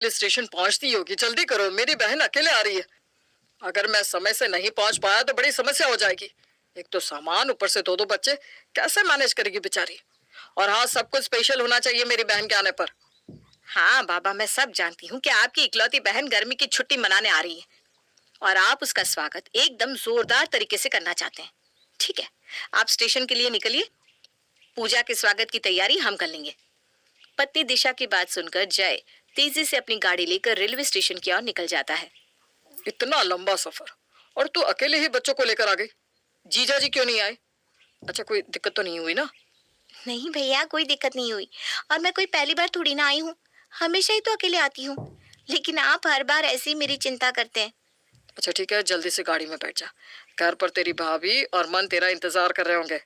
Police station पहुंचती होगी। जल्दी करो, मेरी बहन अकेले आ रही है। अगर मैं समय से नहीं पहुंच पाया तो बड़ी समस्या हो जाएगी। एक तो सामान, ऊपर से दो दो बच्चे, कैसे मैनेज करेगी बेचारी। और हाँ, सब कुछ स्पेशल होना चाहिए मेरी बहन के आने पर। हाँ बाबा, मैं सब जानती हूँ कि आपकी इकलौती बहन गर्मी की छुट्टी मनाने आ रही है और आप उसका स्वागत एकदम जोरदार तरीके से करना चाहते हैं। ठीक है, आप स्टेशन के लिए निकलिए। पूजा के स्वागत की तैयारी हम कर लेंगे। पत्नी दिशा की बात सुनकर जय तेजी से अपनी गाड़ी लेकर रेलवे स्टेशन की ओर निकल जाता है। इतना लंबा सफर, और तू अकेले ही बच्चों को लेकर आ गई। जीजा जी क्यों नहीं आए? अच्छा, कोई दिक्कत तो नहीं हुई ना? नहीं भैया, कोई दिक्कत नहीं हुई। और मैं कोई पहली बार थोड़ी ना आई हूँ, हमेशा ही तो अकेले आती हूँ। लेकिन आप हर बार ऐसी मेरी चिंता करते हैं। अच्छा ठीक है, जल्दी से गाड़ी में बैठ जा। घर पर तेरी भाभी और मन तेरा इंतजार कर रहे होंगे।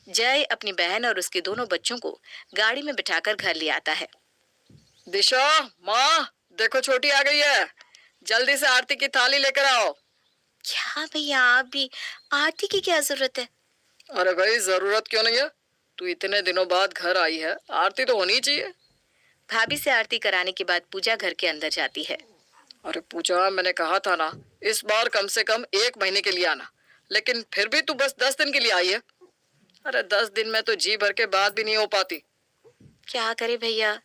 जय अपनी बहन और उसके दोनों बच्चों को गाड़ी में बिठाकर घर ले आता है। दिशा, माँ, देखो छोटी आ गई है। जल्दी से आरती की थाली लेकर आओ। क्या भैया, आप भी? आरती की क्या जरूरत है? अरे भाई, जरूरत क्यों नहीं है? तू इतने दिनों बाद घर आई है, आरती तो होनी चाहिए। भाभी से आरती कराने के बाद पूजा घर के अंदर जाती है। अरे पूजा, मैंने कहा था ना, इस बार कम से कम 1 महीने के लिए आना। लेकिन फिर भी तू बस 10 दिन के लिए आई है। अरे 10 दिन में तो जी भर के बात भी नहीं हो पाती। क्या करे भैया,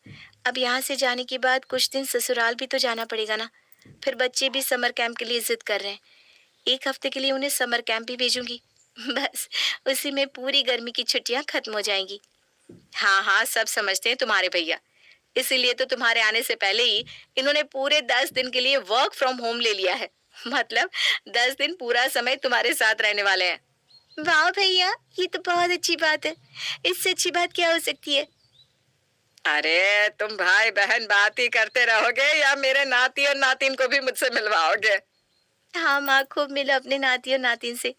अब यहाँ से जाने के बाद कुछ दिन ससुराल भी तो जाना पड़ेगा ना। फिर बच्चे भी समर कैंप के लिए जिद कर रहे हैं। 1 हफ्ते के लिए उन्हें समर कैंप भी भेजूंगी। बस उसी में पूरी गर्मी की छुट्टियां खत्म हो जाएंगी। हाँ हाँ, सब समझते हैं तुम्हारे भैया। इसीलिए तो तुम्हारे आने से पहले ही इन्होंने पूरे 10 दिन के लिए वर्क फ्रॉम होम ले लिया है। मतलब 10 दिन पूरा समय तुम्हारे साथ रहने वाले हैं। वाह भैया, ये तो बहुत अच्छी बात है। इससे अच्छी बात क्या हो सकती है? अरे तुम भाई बहन बात ही करते रहोगे या मेरे नाती और नातिन को भी मुझसे मिलवाओगे? हाँ माँ, खूब मिलो अपने नाती और नातिन से।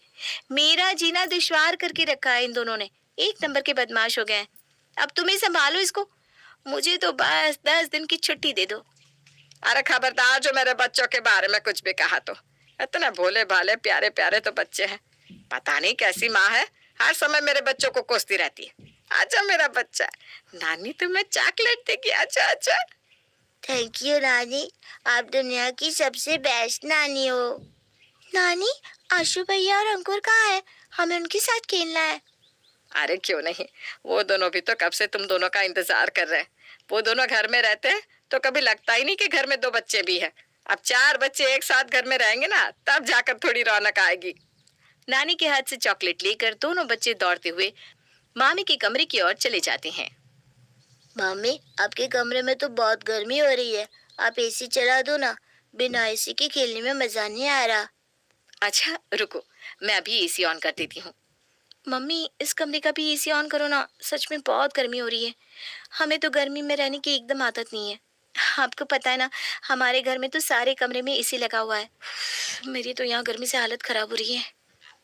मेरा जीना दुश्वार करके रखा है इन दोनों ने। एक नंबर के बदमाश हो गए हैं। अब तुम ही संभालो इसको। मुझे तो बस 10 दिन की छुट्टी दे दो। अरे खबरदार, जो मेरे बच्चों के बारे में कुछ भी कहा तो। इतने भोले भाले प्यारे प्यारे तो बच्चे हैं। पता नहीं कैसी माँ है, हर समय मेरे बच्चों को कोसती रहती है। आजा मेरा बच्चा, नानी तुम्हें चॉकलेट देगी, आजा आजा। थैंक यू नानी, आप दुनिया की सबसे बेस्ट नानी हो। नानी, आशु भैया और अंकुर कहाँ है? हमें उनके साथ खेलना है। अरे क्यों नहीं, वो दोनों भी तो कब से तुम दोनों का इंतजार कर रहे हैं। वो दोनों घर में रहते हैं तो कभी लगता ही नहीं कि घर में 2 बच्चे भी हैं। अब 4 बच्चे एक साथ घर में रहेंगे ना, तब जाकर थोड़ी रौनक आएगी। नानी के हाथ से चॉकलेट लेकर दोनों बच्चे दौड़ते हुए मामी के कमरे की ओर चले जाते हैं। मामी, आपके कमरे में तो बहुत गर्मी हो रही है। आप एसी चला दो ना। बिना एसी के खेलने में मजा नहीं आ रहा। अच्छा रुको, मैं अभी एसी ऑन कर देती हूँ। मम्मी, इस कमरे का भी एसी ऑन करो ना। सच में बहुत गर्मी हो रही है। हमें तो गर्मी में रहने की एकदम आदत नहीं है। आपको पता है ना, हमारे घर में तो सारे कमरे में एसी लगा हुआ है। मेरी तो यहाँ गर्मी से हालत खराब हो रही है।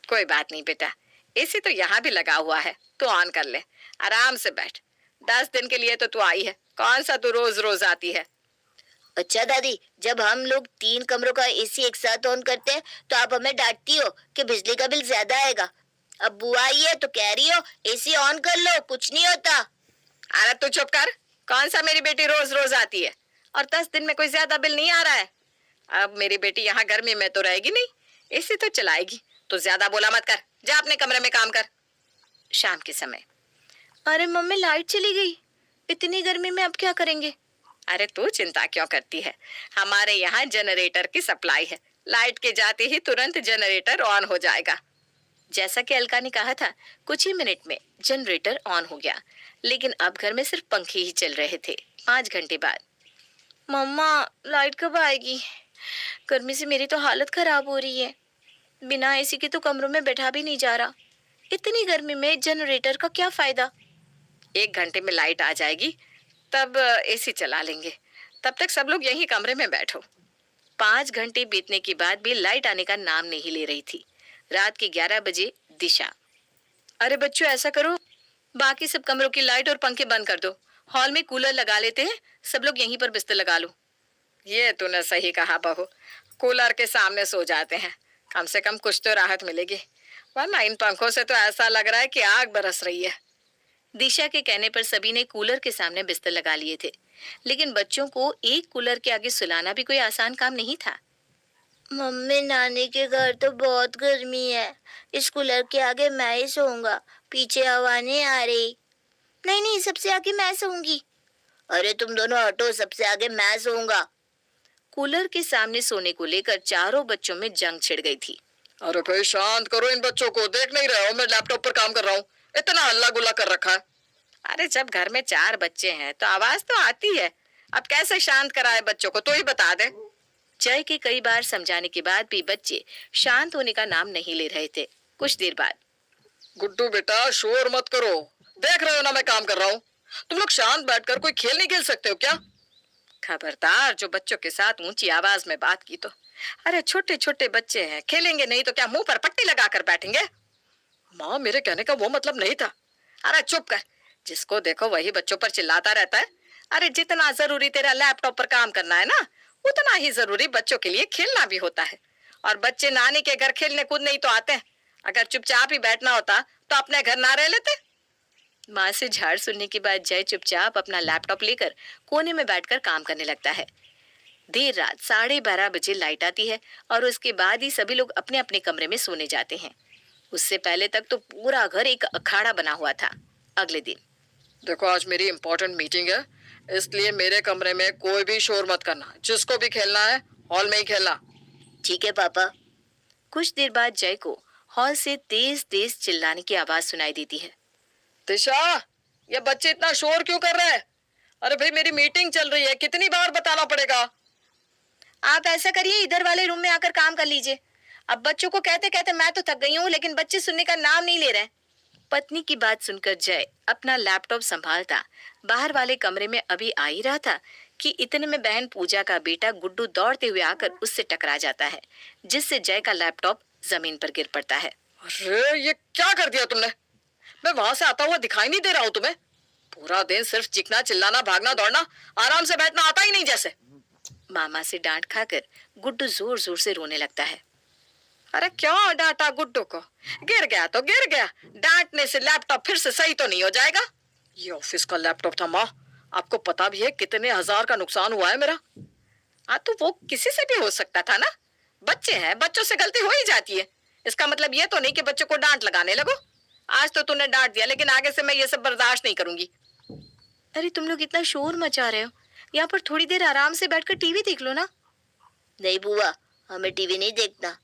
कोई बात नहीं बेटा, एसी तो यहाँ भी लगा हुआ है, तू ऑन कर ले। आराम से बैठ। 10 दिन के लिए तो तू आई है, कौन सा तू रोज रोज आती है? अच्छा दादी, जब हम लोग 3 कमरों का एसी एक साथ ऑन करते हैं तो आप हमें डांटती हो कि बिजली का बिल ज्यादा आएगा। अब बुआ आई है तो कह रही हो एसी ऑन कर लो, कुछ नहीं होता। अरे तू चुप कर। कौन सा मेरी बेटी रोज रोज आती है? और 10 दिन में कोई ज्यादा बिल नहीं आ रहा है। अब मेरी बेटी यहाँ गर्मी में तो रहेगी नहीं, एसी तो चलाएगी। तो ज्यादा बोला मत कर, जा अपने कमरे में काम कर। शाम के समय। अरे मम्मी, लाइट चली गई। इतनी गर्मी में अब क्या करेंगे? अरे तू चिंता क्यों करती है, हमारे यहाँ जनरेटर की सप्लाई है। लाइट के जाते ही तुरंत जनरेटर ऑन हो जाएगा। जैसा कि अलका ने कहा था, कुछ ही मिनट में जनरेटर ऑन हो गया। लेकिन अब घर में सिर्फ पंखे ही चल रहे थे। 5 घंटे बाद। मम्मा, लाइट कब आएगी? गर्मी से मेरी तो हालत खराब हो रही है। बिना एसी के तो कमरों में बैठा भी नहीं जा रहा। इतनी गर्मी में जनरेटर का क्या फायदा? 1 घंटे में लाइट आ जाएगी, तब एसी चला लेंगे। तब तक सब लोग यहीं कमरे में बैठो। 5 घंटे बीतने के बाद भी लाइट आने का नाम नहीं ले रही थी। रात के 11 बजे दिशा। अरे बच्चों, ऐसा करो, बाकी सब कमरों की लाइट और पंखे बंद कर दो। हॉल में कूलर लगा लेते हैं, सब लोग यहीं पर बिस्तर लगा लो। ये तूने सही कहा बहू, कूलर के सामने सो जाते हैं, कम से कम कुछ तो राहत मिलेगी। वरना इन पंखों से तो ऐसा लग रहा है कि आग बरस रही है। दिशा के कहने पर सभी ने कूलर के सामने बिस्तर लगा लिए थे, लेकिन बच्चों को एक कूलर के आगे सुलाना भी कोई आसान काम नहीं था। मम्मी, नानी के घर तो बहुत गर्मी है। इस कूलर के आगे मैं ही सोऊंगा। पीछे हवा नहीं आ रही। नहीं नहीं, सबसे आगे मैं सोऊंगी। अरे तुम दोनों हटो, सबसे आगे मैं सोऊंगा। कूलर के सामने सोने को लेकर चारों बच्चों में जंग छिड़ गई थी। अरे भाई शांत करो इन बच्चों को, देख नहीं रहे हो मैं लैपटॉप पर काम कर रहा हूँ? इतना हल्ला गुल्ला कर रखा है। अरे जब घर में 4 बच्चे हैं तो आवाज तो आती है। अब कैसे शांत कराए बच्चों को, तो ही बता दे। जय के कई बार समझाने के बाद भी बच्चे शांत होने का नाम नहीं ले रहे थे। कुछ देर बाद, गुड्डू बेटा शोर मत करो, देख रहे हो ना मैं काम कर रहा हूँ। तुम लोग शांत बैठकर कोई खेल नहीं खेल सकते हो क्या? खबरदार जो बच्चों के साथ ऊंची आवाज में बात की तो। अरे छोटे छोटे बच्चे हैं, खेलेंगे नहीं तो क्या मुंह पर पट्टी लगाकर बैठेंगे? माँ मेरे कहने का वो मतलब नहीं था। अरे चुप कर, जिसको देखो वही बच्चों पर चिल्लाता रहता है। अरे जितना जरूरी तेरा लैपटॉप पर काम करना है ना, उतना ही जरूरी बच्चों के लिए खेलना भी होता है। और बच्चे नानी के घर खेलने कूद नहीं तो आते हैं। अगर चुपचाप ही बैठना होता तो अपने घर ना रह लेते। माँ से झाड़ सुनने के बाद जय चुपचाप अपना लैपटॉप लेकर कोने में बैठकर काम करने लगता है। देर रात 12:30 बजे लाइट आती है और उसके बाद ही सभी लोग अपने अपने कमरे में सोने जाते हैं। उससे पहले तक तो पूरा घर एक अखाड़ा बना हुआ था। अगले दिन, देखो आज मेरी इंपॉर्टेंट मीटिंग है, इसलिए मेरे कमरे में कोई भी शोर मत करना। जिसको भी खेलना है हॉल में ही खेलना। ठीक है पापा। कुछ देर बाद जय को हॉल से तेज तेज चिल्लाने की आवाज सुनाई देती है। दिशा, ये बच्चे इतना शोर क्यों कर रहे हैं? अरे भाई मेरी मीटिंग चल रही है, कितनी बार बताना पड़ेगा? आप ऐसा करिए, इधर वाले रूम में आकर काम कर लीजिए। अब बच्चों को कहते कहते मैं तो थक गई हूँ, लेकिन बच्चे सुनने का नाम नहीं ले रहे। पत्नी की बात सुनकर जय अपना लैपटॉप संभालता बाहर वाले कमरे में अभी आ ही रहा था कि इतने में बहन पूजा का बेटा गुड्डू दौड़ते हुए आकर उससे टकरा जाता है, जिससे जय का लैपटॉप जमीन पर गिर पड़ता है। अरे ये क्या कर दिया तुमने? मैं वहां से आता हुआ दिखाई नहीं दे रहा हूँ तुम्हें? पूरा दिन सिर्फ चीखना चिल्लाना भागना दौड़ना, आराम से बैठना आता ही नहीं जैसे। मामा से डांट खाकर गुड्डू जोर जोर से रोने लगता है। अरे क्यों डांटा गुड्डू को? गिर गया तो गिर गया, डांटने से लैपटॉप फिर से सही तो नहीं हो जाएगा। ये ऑफिस का लैपटॉप था माँ, आपको पता भी है कितने हजार का नुकसान हुआ है मेरा। हाँ तो वो किसी से भी हो सकता था ना, बच्चे हैं, बच्चों से गलती हो ही जाती है। इसका मतलब ये तो नहीं कि बच्चों को डांट लगाने लगो। आज तो तूने डांट दिया, लेकिन आगे से मैं ये सब बर्दाश्त नहीं करूंगी। अरे तुम लोग इतना शोर मचा रहे हो, यहाँ पर थोड़ी देर आराम से बैठकर टीवी देख लो ना। नहीं बुआ, हमें टीवी नहीं देखना।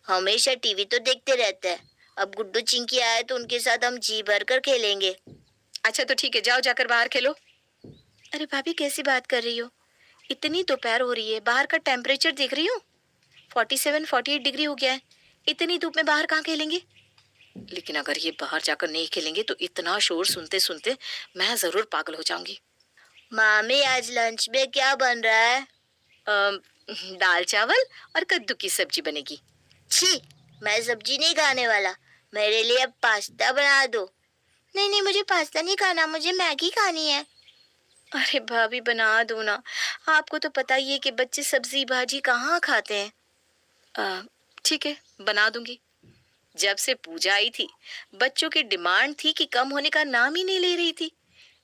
हमेशा टीवी तो देखते रहते हैं। अब गुड्डू चिंकी आए तो उनके साथ हम जी भर कर खेलेंगे। अच्छा तो ठीक है, जाओ जाकर बाहर खेलो। अरे भाभी कैसी बात कर रही हो? इतनी दोपहर हो रही है, बाहर का टेम्परेचर देख रही हो? 47-48 डिग्री हो गया है। इतनी धूप में बाहर कहाँ खेलेंगे? लेकिन अगर ये बाहर जाकर नहीं खेलेंगे तो इतना शोर सुनते सुनते मैं जरूर पागल हो जाऊंगी। मामी आज लंच में क्या बन रहा है? दाल चावल और कद्दू की सब्जी बनेगी। छी, मैं सब्जी नहीं खाने वाला। मेरे लिए अब पास्ता बना दो। नहीं नहीं, मुझे पास्ता नहीं खाना, मुझे मैगी खानी है। अरे भाभी बना दो ना, आपको तो पता ही है कि बच्चे सब्जी भाजी कहाँ खाते हैं। ठीक है, बना दूंगी। जब से पूजा आई थी, बच्चों की डिमांड थी कि कम होने का नाम ही नहीं ले रही थी।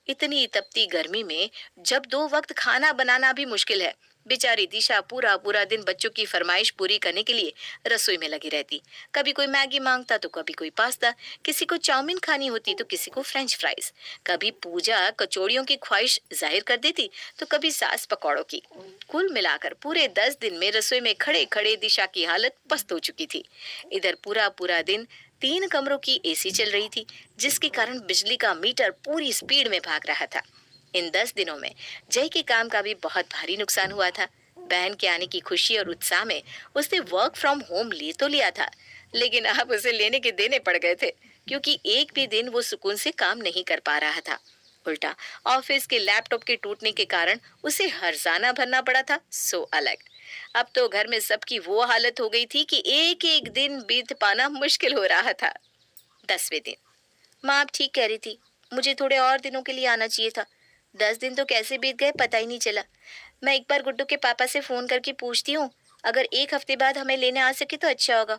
इतनी तपती गर्मी में जब 2 वक्त खाना बनाना भी मुश्किल है, बेचारी दिशा पूरा पूरा दिन बच्चों की फरमाइश पूरी करने के लिए रसोई में लगी रहती। कभी कोई मैगी मांगता तो कभी कोई पास्ता, किसी को चाउमीन खानी होती तो किसी को फ्रेंच फ्राइज। कभी पूजा कचौड़ियों की ख्वाहिश जाहिर कर देती तो कभी सास पकौड़ों की। कुल मिलाकर पूरे 10 दिन में रसोई में खड़े खड़े दिशा की हालत पस्त हो चुकी थी। इधर पूरा पूरा दिन 3 कमरों की एसी चल रही थी, जिसके कारण बिजली का मीटर पूरी स्पीड में भाग रहा था। इन 10 दिनों में जय के काम का भी बहुत भारी नुकसान हुआ था। बहन के आने की खुशी और उत्साह में उसने वर्क फ्रॉम होम ले तो लिया था, लेकिन अब उसे लेने के देने पड़ गए थे, क्योंकि एक भी दिन वो सुकून से काम नहीं कर पा रहा था। उल्टा ऑफिस के लैपटॉप के टूटने के कारण उसे हर्जाना भरना पड़ा था, सो अलग। अब तो घर में सबकी वो हालत हो गई थी कि एक एक दिन बीत पाना मुश्किल हो रहा था। 10वें दिन, माँ आप ठीक कह रही थी, मुझे थोड़े और दिनों के लिए आना चाहिए था। 10 दिन तो कैसे बीत गए पता ही नहीं चला। मैं एक बार गुड्डू के पापा से फोन करके पूछती हूँ, अगर 1 हफ्ते बाद हमें लेने आ सके तो अच्छा होगा।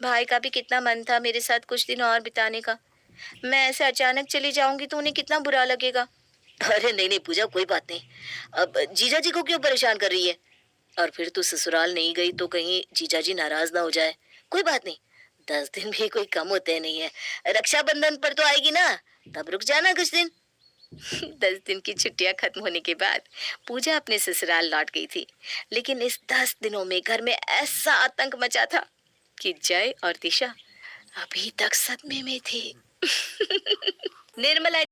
भाई का भी कितना मन था मेरे साथ कुछ दिन और बिताने का। मैं ऐसे अचानक चली जाऊंगी तो उन्हें कितना बुरा लगेगा। अरे नहीं नहीं पूजा, कोई बात नहीं। अब जीजा जी को क्यों परेशान कर रही है? और फिर तू ससुराल नहीं गई तो कहीं जीजा जी नाराज ना हो जाए। कोई बात नहीं, 10 दिन भी कोई कम होते नहीं है। रक्षाबंधन पर तो आएगी ना, तब रुक जाना कुछ दिन। 10 दिन की छुट्टियां खत्म होने के बाद पूजा अपने ससुराल लौट गई थी, लेकिन इस 10 दिनों में घर में ऐसा आतंक मचा था कि जय और दिशा अभी तक सदमे में थे। निर्मला